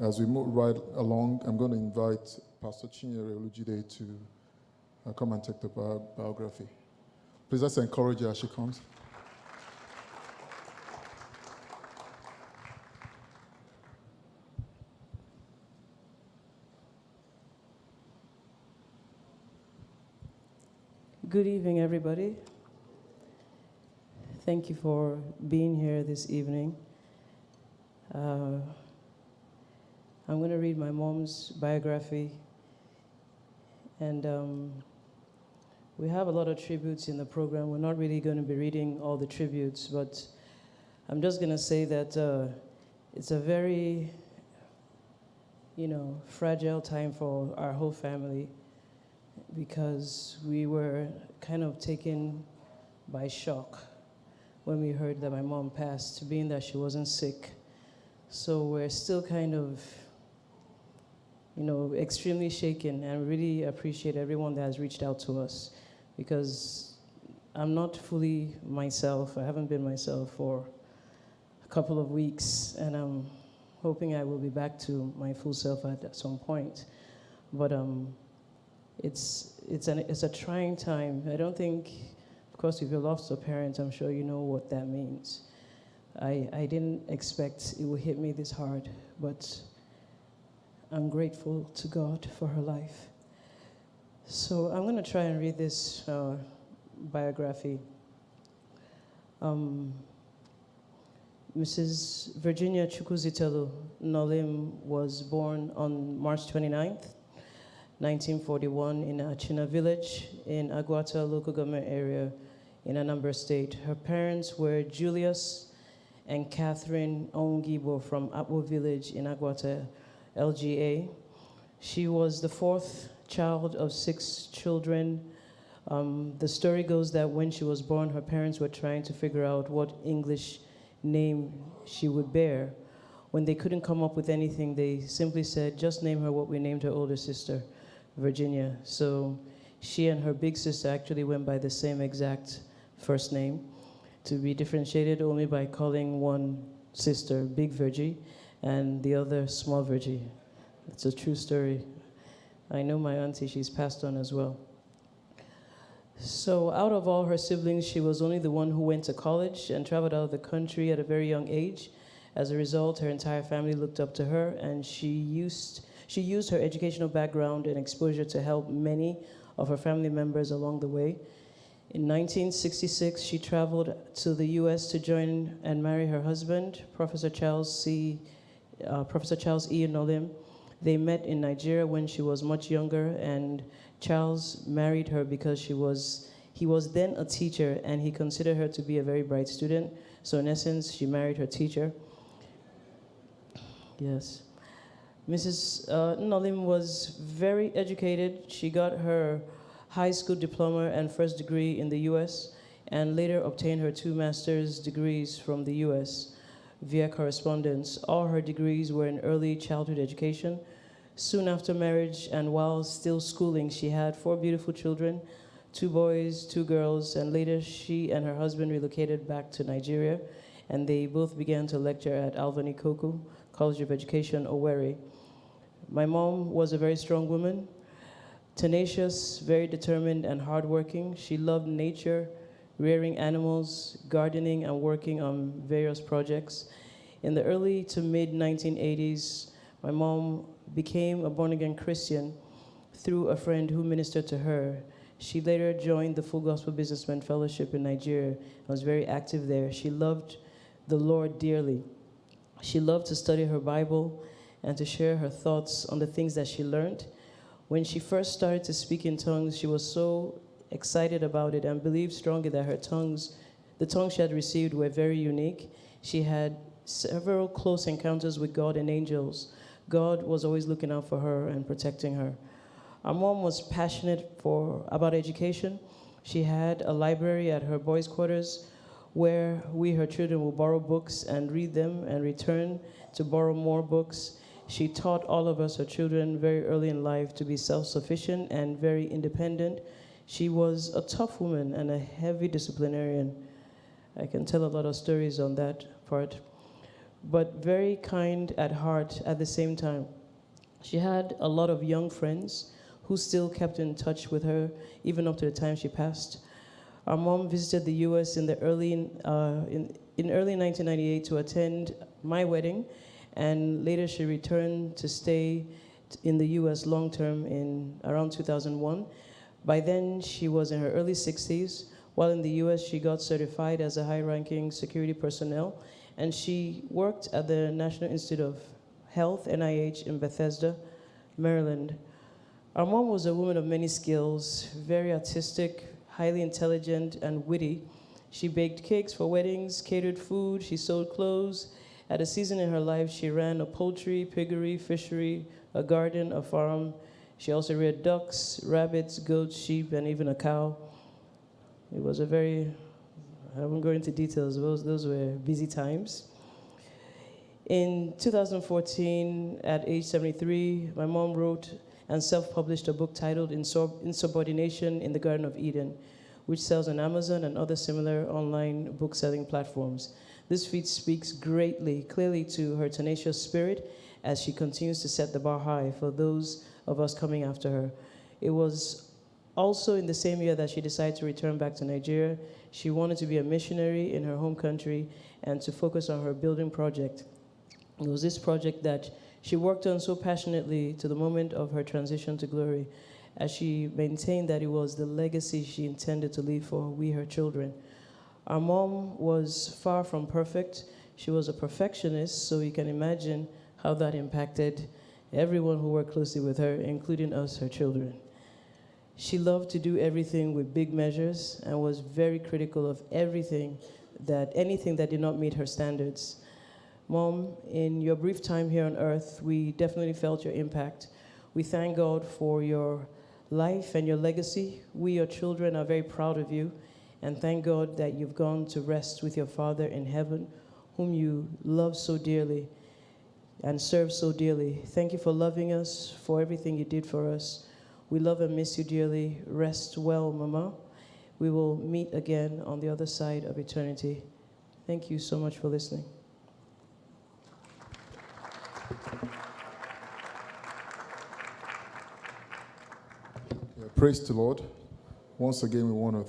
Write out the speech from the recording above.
As we move right along, I'm going to invite Pastor Chinyere Olujide to come and take the biography. Please let's encourage her as she comes. Good evening, everybody. Thank you for being here this evening. I'm going to read my mom's biography. And we have a lot of tributes in the program. We're not really going to be reading all the tributes, but I'm just going to say that it's a very, fragile time for our whole family, because we were kind of taken by shock when we heard that my mom passed, being that she wasn't sick. So we're still kind of, extremely shaken, and really appreciate everyone that has reached out to us, because I'm not fully myself. I haven't been myself for a couple of weeks, and I'm hoping I will be back to my full self at some point. But it's a trying time. I don't think, of course, if you lost a parent, I'm sure you know what that means. I didn't expect it would hit me this hard, but I'm grateful to God for her life. So I'm going to try and read this biography. Mrs. Virginia Chukwuzitelu Nnolim was born on March 29th, 1941 in Achina village in Agwata local government area in Anambra State. Her parents were Julius and Catherine Ongibo from Apo village in Agwata, LGA. She was the fourth child of 6 children. The story goes that when she was born, her parents were trying to figure out what English name she would bear. When they couldn't come up with anything, they simply said, just name her what we named her older sister, Virginia. So she and her big sister actually went by the same exact first name, to be differentiated only by calling one sister Big Virgie and the other Small Virgie. It's a true story. I know my auntie, she's passed on as well. So out of all her siblings, she was only the one who went to college and traveled out of the country at a very young age. As a result, her entire family looked up to her, and she used her educational background and exposure to help many of her family members along the way. In 1966, she traveled to the U.S. to join and marry her husband, Professor Charles E. Nnolim. They met in Nigeria when she was much younger, and Charles married her because he was then a teacher, and he considered her to be a very bright student. So in essence, she married her teacher. Yes. Mrs. Nnolim was very educated. She got her high school diploma and first degree in the U.S., and later obtained her 2 master's degrees from the U.S. via correspondence. All her degrees were in early childhood education. Soon after marriage, and while still schooling, she had 4 beautiful children, 2 boys, 2 girls, and later she and her husband relocated back to Nigeria, and they both began to lecture at Alvani Koku College of Education, Owerri. My mom was a very strong woman, tenacious, very determined, and hardworking. She loved nature, rearing animals, gardening, and working on various projects. In the early to mid-1980s, my mom became a born-again Christian through a friend who ministered to her. She later joined the Full Gospel Businessman Fellowship in Nigeria and was very active there. She loved the Lord dearly. She loved to study her Bible and to share her thoughts on the things that she learned. When she first started to speak in tongues, she was so excited about it and believed strongly that the tongues she had received were very unique. She had several close encounters with God and angels. God was always looking out for her and protecting her. Our mom was passionate about education. She had a library at her boys' quarters where we, her children, would borrow books and read them and return to borrow more books. She taught all of us, her children, very early in life to be self-sufficient and very independent. She was a tough woman and a heavy disciplinarian. I can tell a lot of stories on that part. but very kind at heart at the same time. She had a lot of young friends who still kept in touch with her even up to the time she passed. Our mom visited the U.S. in early 1998 to attend my wedding, and later she returned to stay in the U.S. long-term in around 2001. By then, she was in her early 60s. While in the U.S., she got certified as a high-ranking security personnel, and she worked at the National Institute of Health, NIH, in Bethesda, Maryland. Our mom was a woman of many skills, very artistic, highly intelligent, and witty. She baked cakes for weddings, catered food, she sewed clothes. At a season in her life, she ran a poultry, piggery, fishery, a garden, a farm. She also reared ducks, rabbits, goats, sheep, and even a cow. It was a very, I won't go into details, those were busy times. In 2014, at age 73, my mom wrote and self-published a book titled Insubordination in the Garden of Eden, which sells on Amazon and other similar online book-selling platforms. This feat speaks clearly to her tenacious spirit as she continues to set the bar high for those of us coming after her. It was also in the same year that she decided to return back to Nigeria. She wanted to be a missionary in her home country and to focus on her building project. It was this project that she worked on so passionately to the moment of her transition to glory, as she maintained that it was the legacy she intended to leave for we, her children. Our mom was far from perfect. She was a perfectionist, so you can imagine how that impacted everyone who worked closely with her, including us, her children. She loved to do everything with big measures and was very critical of anything that did not meet her standards. Mom, in your brief time here on earth, we definitely felt your impact. We thank God for your life and your legacy. We, your children, are very proud of you, and thank God that you've gone to rest with your Father in heaven, whom you love so dearly and serve so dearly. Thank you for loving us, for everything you did for us. We love and miss you dearly. Rest well, Mama. We will meet again on the other side of eternity. Thank you so much for listening. Praise the Lord. Once again, we want to